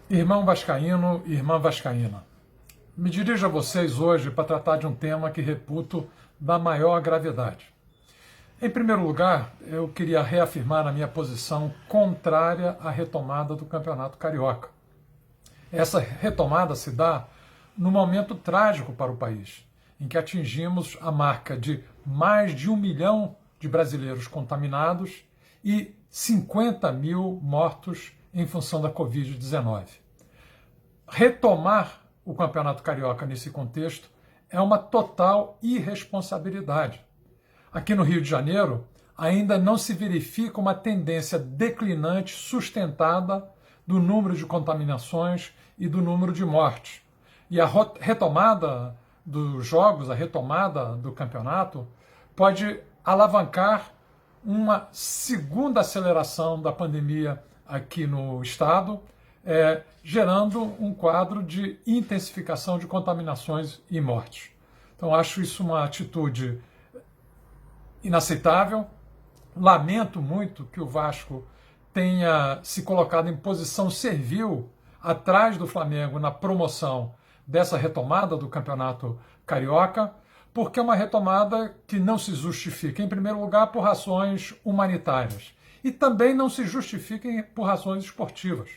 Irmão vascaíno, irmã vascaína, me dirijo a vocês hoje para tratar de um tema que reputo da maior gravidade. Em primeiro lugar, eu queria reafirmar a minha posição contrária à retomada do Campeonato Carioca. Essa retomada se dá num momento trágico para o país, em que atingimos a marca de mais de 1 milhão de brasileiros contaminados e 50 mil mortos em função da Covid-19. Retomar o Campeonato Carioca nesse contexto é uma total irresponsabilidade. Aqui no Rio de Janeiro, ainda não se verifica uma tendência declinante sustentada do número de contaminações e do número de mortes. E a retomada dos jogos, a retomada do campeonato, pode alavancar uma segunda aceleração da pandemia aqui no estado, gerando um quadro de intensificação de contaminações e mortes. Então, acho isso uma atitude inaceitável. Lamento muito que o Vasco tenha se colocado em posição servil atrás do Flamengo na promoção dessa retomada do Campeonato Carioca, porque é uma retomada que não se justifica, em primeiro lugar, por razões humanitárias e também não se justifica por razões esportivas.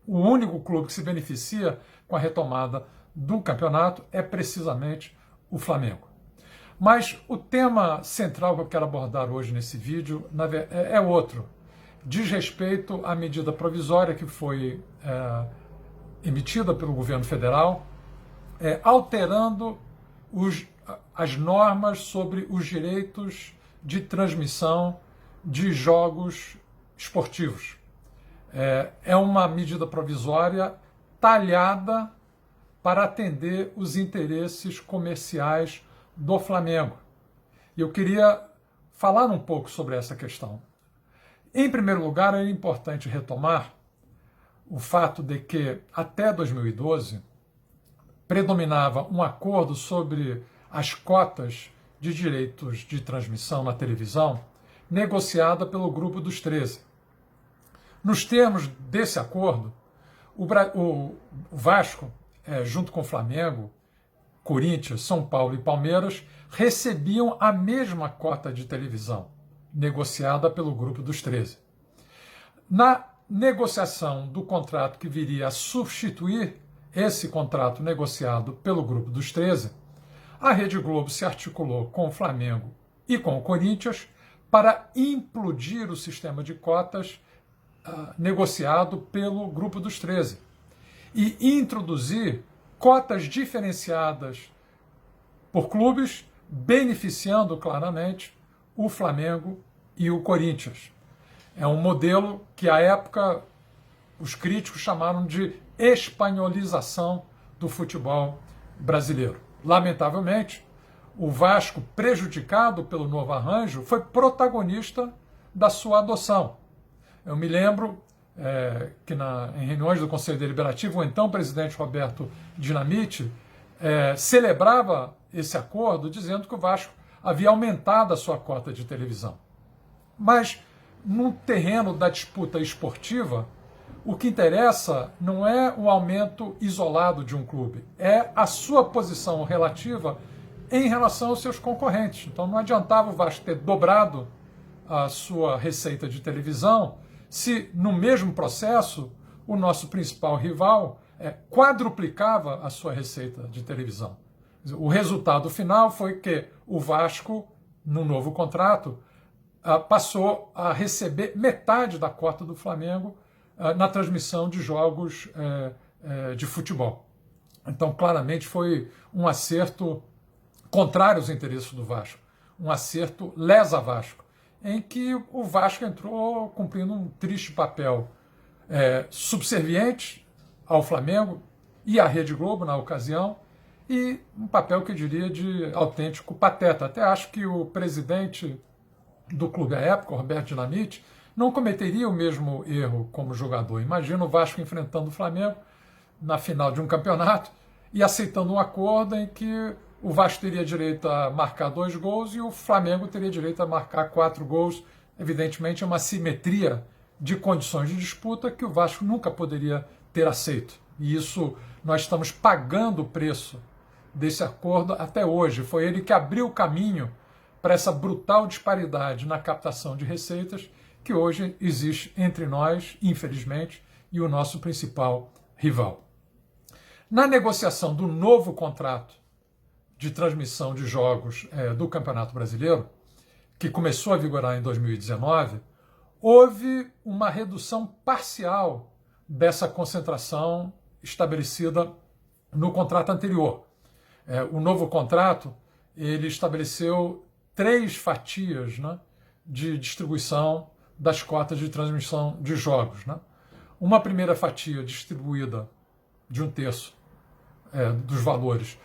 O único clube que se beneficia com a retomada do campeonato é precisamente o Flamengo. Mas o tema central que eu quero abordar hoje nesse vídeo é outro. Diz respeito à medida provisória que foi emitida pelo governo federal, alterando as normas sobre os direitos de transmissão de jogos esportivos. É uma medida provisória talhada para atender os interesses comerciais do Flamengo. E eu queria falar um pouco sobre essa questão. Em primeiro lugar, é importante retomar o fato de que, até 2012, predominava um acordo sobre as cotas de direitos de transmissão na televisão, negociada pelo Grupo dos 13. Nos termos desse acordo, o Vasco, junto com o Flamengo, Corinthians, São Paulo e Palmeiras, recebiam a mesma cota de televisão, negociada pelo Grupo dos 13. Na negociação do contrato que viria a substituir esse contrato negociado pelo Grupo dos 13, a Rede Globo se articulou com o Flamengo e com o Corinthians para implodir o sistema de cotas negociado pelo Grupo dos 13 e introduzir cotas diferenciadas por clubes, beneficiando claramente o Flamengo e o Corinthians. É um modelo que, à época, os críticos chamaram de espanholização do futebol brasileiro. Lamentavelmente, o Vasco, prejudicado pelo novo arranjo, foi protagonista da sua adoção. Eu me lembro que em reuniões do Conselho Deliberativo, o então presidente Roberto Dinamite celebrava esse acordo, dizendo que o Vasco havia aumentado a sua cota de televisão. Mas, no terreno da disputa esportiva, o que interessa não é o aumento isolado de um clube, é a sua posição relativa em relação aos seus concorrentes. Então não adiantava o Vasco ter dobrado a sua receita de televisão se, no mesmo processo, o nosso principal rival quadruplicava a sua receita de televisão. O resultado final foi que o Vasco, no novo contrato, passou a receber metade da cota do Flamengo na transmissão de jogos de futebol. Então, claramente, foi um acerto contrário aos interesses do Vasco, um acerto lesa Vasco, em que o Vasco entrou cumprindo um triste papel subserviente ao Flamengo e à Rede Globo na ocasião, e um papel que eu diria de autêntico pateta. Até acho que o presidente do clube à época, Roberto Dinamite, não cometeria o mesmo erro como jogador. Imagina o Vasco enfrentando o Flamengo na final de um campeonato e aceitando um acordo em que o Vasco teria direito a marcar 2 gols e o Flamengo teria direito a marcar 4 gols. Evidentemente, é uma simetria de condições de disputa que o Vasco nunca poderia ter aceito. E isso nós estamos pagando o preço desse acordo até hoje. Foi ele que abriu o caminho para essa brutal disparidade na captação de receitas que hoje existe entre nós, infelizmente, e o nosso principal rival. Na negociação do novo contrato de transmissão de jogos do Campeonato Brasileiro, que começou a vigorar em 2019, houve uma redução parcial dessa concentração estabelecida no contrato anterior. O novo contrato ele estabeleceu 3 fatias, né, de distribuição das cotas de transmissão de jogos, né? Uma primeira fatia distribuída de 1/3 dos valores,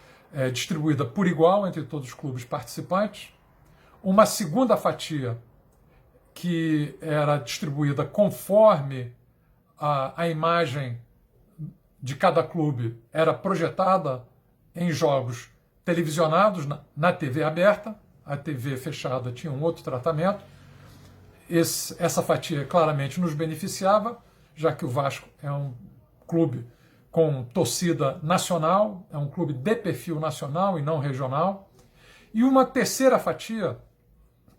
distribuída por igual entre todos os clubes participantes. Uma segunda fatia que era distribuída conforme a imagem de cada clube era projetada em jogos televisionados na TV aberta. A TV fechada tinha um outro tratamento. Essa fatia claramente nos beneficiava, já que o Vasco é um clube com torcida nacional, é um clube de perfil nacional e não regional. E uma terceira fatia,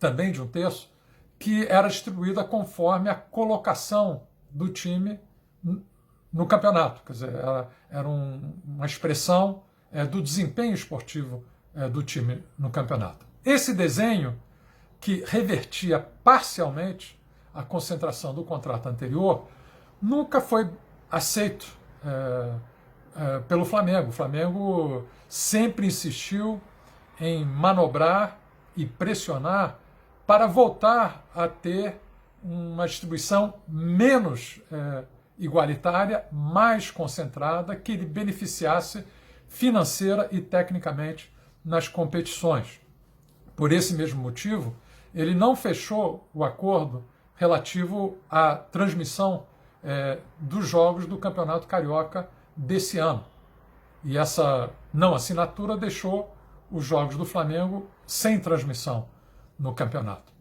também de 1/3, que era distribuída conforme a colocação do time no campeonato. Quer dizer, era uma expressão do desempenho esportivo do time no campeonato. Esse desenho, que revertia parcialmente a concentração do contrato anterior, nunca foi aceito pelo Flamengo. O Flamengo sempre insistiu em manobrar e pressionar para voltar a ter uma distribuição menos igualitária, mais concentrada, que lhe beneficiasse financeira e tecnicamente nas competições. Por esse mesmo motivo, ele não fechou o acordo relativo à transmissão dos jogos do Campeonato Carioca desse ano. E essa não assinatura deixou os jogos do Flamengo sem transmissão no campeonato.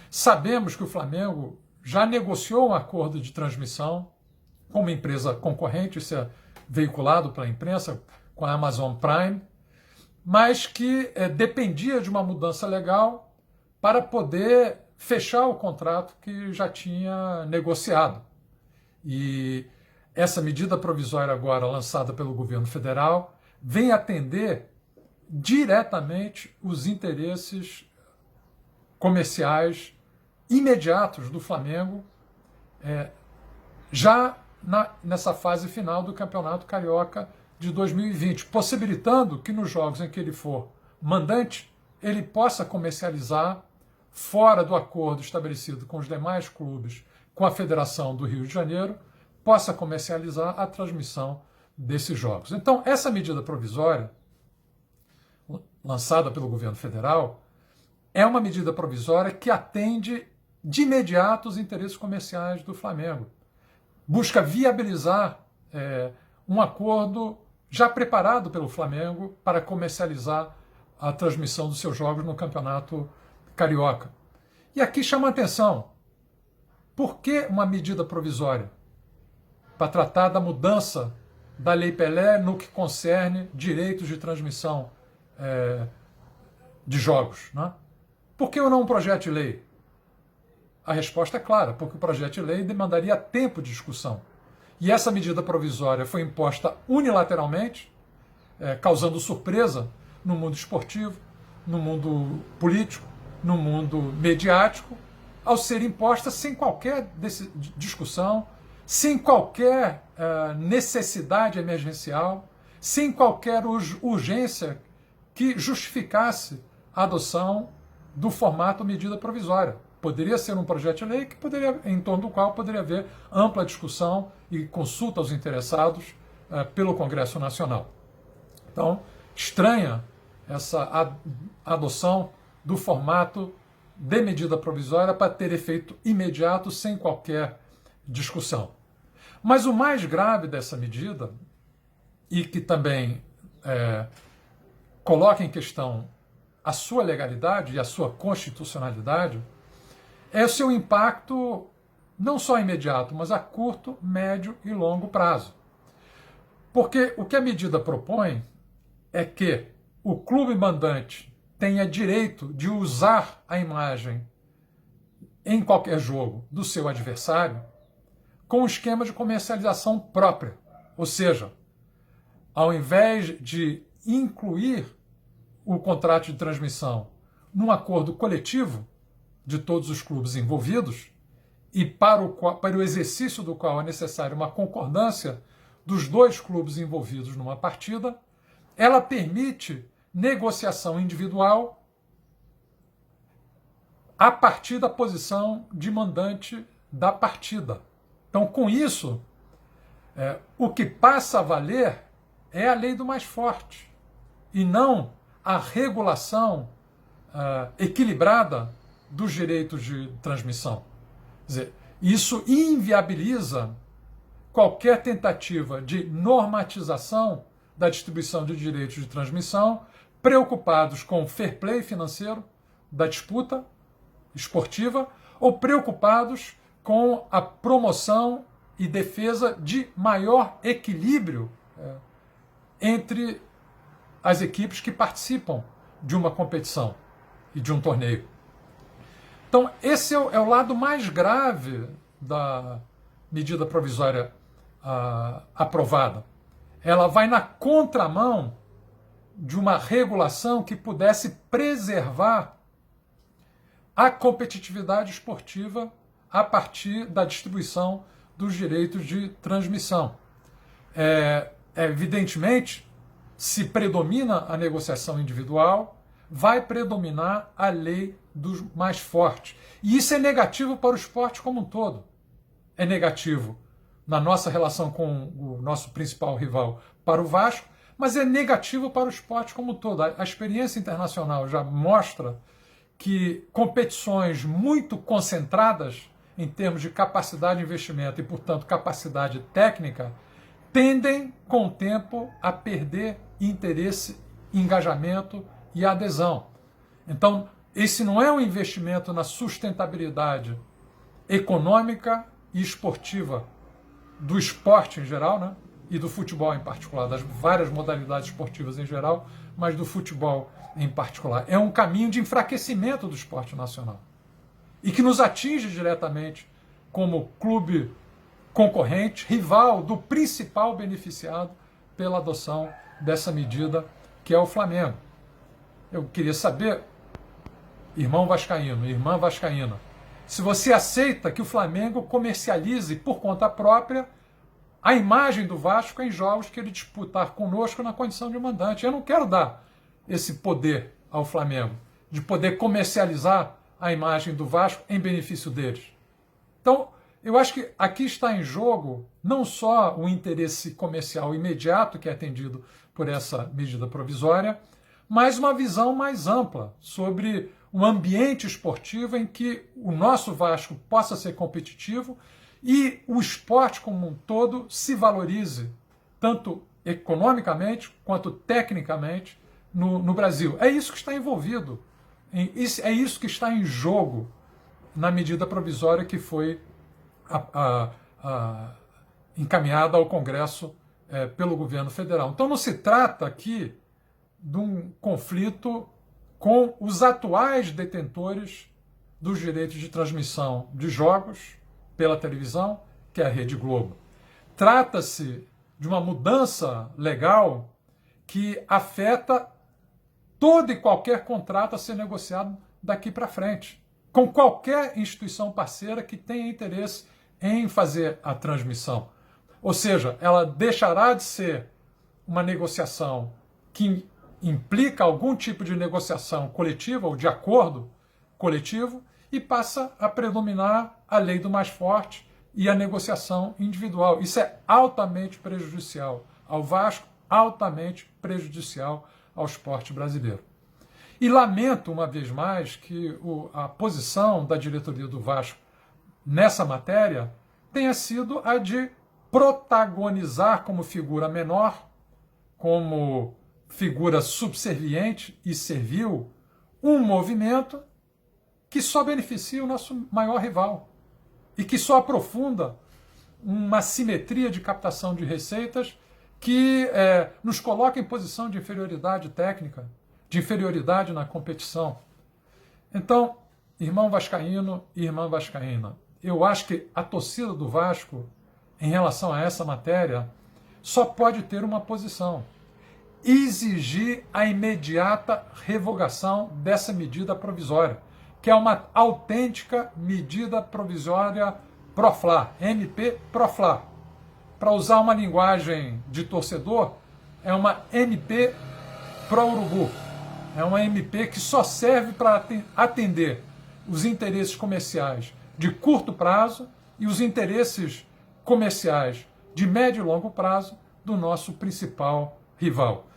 Sabemos que o Flamengo já negociou um acordo de transmissão com uma empresa concorrente, isso é veiculado pela imprensa, com a Amazon Prime, mas que dependia de uma mudança legal para poder fechar o contrato que já tinha negociado. E essa medida provisória agora lançada pelo governo federal vem atender diretamente os interesses comerciais imediatos do Flamengo, já nessa fase final do Campeonato Carioca de 2020, possibilitando que nos jogos em que ele for mandante, ele possa comercializar, fora do acordo estabelecido com os demais clubes, com a Federação do Rio de Janeiro, possa comercializar a transmissão desses jogos. Então, essa medida provisória, lançada pelo governo federal, é uma medida provisória que atende de imediato os interesses comerciais do Flamengo. Busca viabilizar um acordo já preparado pelo Flamengo para comercializar a transmissão dos seus jogos no Campeonato Carioca. E aqui chama a atenção, por que uma medida provisória? Para tratar da mudança da Lei Pelé no que concerne direitos de transmissão de jogos, né? Por que não um projeto de lei? A resposta é clara, porque o projeto de lei demandaria tempo de discussão. E essa medida provisória foi imposta unilateralmente, causando surpresa no mundo esportivo, no mundo político, no mundo mediático, ao ser imposta sem qualquer discussão, sem qualquer necessidade emergencial, sem qualquer urgência que justificasse a adoção do formato medida provisória. Poderia ser um projeto de lei em torno do qual poderia haver ampla discussão e consulta aos interessados pelo Congresso Nacional. Então, estranha essa adoção do formato de medida provisória para ter efeito imediato, sem qualquer discussão. Mas o mais grave dessa medida, e que também coloca em questão a sua legalidade e a sua constitucionalidade, é o seu impacto não só imediato, mas a curto, médio e longo prazo. Porque o que a medida propõe é que o clube mandante tenha direito de usar a imagem em qualquer jogo do seu adversário com um esquema de comercialização própria. Ou seja, ao invés de incluir o contrato de transmissão num acordo coletivo de todos os clubes envolvidos, e para o exercício do qual é necessária uma concordância dos dois clubes envolvidos numa partida, ela permite negociação individual a partir da posição de mandante da partida. Então, com isso, o que passa a valer é a lei do mais forte, e não a regulação equilibrada dos direitos de transmissão. Quer dizer, isso inviabiliza qualquer tentativa de normatização da distribuição de direitos de transmissão, preocupados com o fair play financeiro da disputa esportiva ou preocupados com a promoção e defesa de maior equilíbrio entre as equipes que participam de uma competição e de um torneio. Então, esse é o lado mais grave da medida provisória aprovada. Ela vai na contramão de uma regulação que pudesse preservar a competitividade esportiva a partir da distribuição dos direitos de transmissão. Evidentemente, se predomina a negociação individual, vai predominar a lei dos mais fortes. E isso é negativo para o esporte como um todo. É negativo na nossa relação com o nosso principal rival, para o Vasco, mas é negativo para o esporte como um todo. A experiência internacional já mostra que competições muito concentradas em termos de capacidade de investimento e, portanto, capacidade técnica, tendem, com o tempo, a perder interesse, engajamento e adesão. Então, esse não é um investimento na sustentabilidade econômica e esportiva do esporte em geral, né? E do futebol em particular, das várias modalidades esportivas em geral, mas do futebol em particular. É um caminho de enfraquecimento do esporte nacional e que nos atinge diretamente como clube concorrente, rival do principal beneficiado pela adoção dessa medida, que é o Flamengo. Eu queria saber, irmão vascaíno, irmã vascaína, se você aceita que o Flamengo comercialize por conta própria a imagem do Vasco em jogos que ele disputar conosco na condição de mandante. Eu não quero dar esse poder ao Flamengo, de poder comercializar a imagem do Vasco em benefício deles. Então, eu acho que aqui está em jogo não só o interesse comercial imediato que é atendido por essa medida provisória, mas uma visão mais ampla sobre um ambiente esportivo em que o nosso Vasco possa ser competitivo e o esporte como um todo se valorize, tanto economicamente quanto tecnicamente, no Brasil. É isso que está envolvido, é isso que está em jogo na medida provisória que foi encaminhada ao Congresso pelo governo federal. Então não se trata aqui de um conflito com os atuais detentores dos direitos de transmissão de jogos pela televisão, que é a Rede Globo. Trata-se de uma mudança legal que afeta todo e qualquer contrato a ser negociado daqui para frente, com qualquer instituição parceira que tenha interesse em fazer a transmissão. Ou seja, ela deixará de ser uma negociação que implica algum tipo de negociação coletiva ou de acordo coletivo e passa a predominar a lei do mais forte e a negociação individual. Isso é altamente prejudicial ao Vasco, altamente prejudicial ao esporte brasileiro. E lamento, uma vez mais, que a posição da diretoria do Vasco nessa matéria tenha sido a de protagonizar como figura menor, como figura subserviente e servil, um movimento que só beneficia o nosso maior rival e que só aprofunda uma simetria de captação de receitas que nos coloca em posição de inferioridade técnica, de inferioridade na competição. Então, irmão vascaíno e irmã vascaína, eu acho que a torcida do Vasco, em relação a essa matéria, só pode ter uma posição: exigir a imediata revogação dessa medida provisória, que é uma autêntica medida provisória Pro-Fla, MP Pro-Fla. Para usar uma linguagem de torcedor, é uma MP Pro-Urubu. É uma MP que só serve para atender os interesses comerciais de curto prazo e os interesses comerciais de médio e longo prazo do nosso principal rival.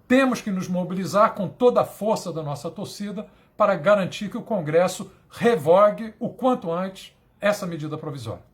Temos que nos mobilizar com toda a força da nossa torcida para garantir que o Congresso revogue o quanto antes essa medida provisória.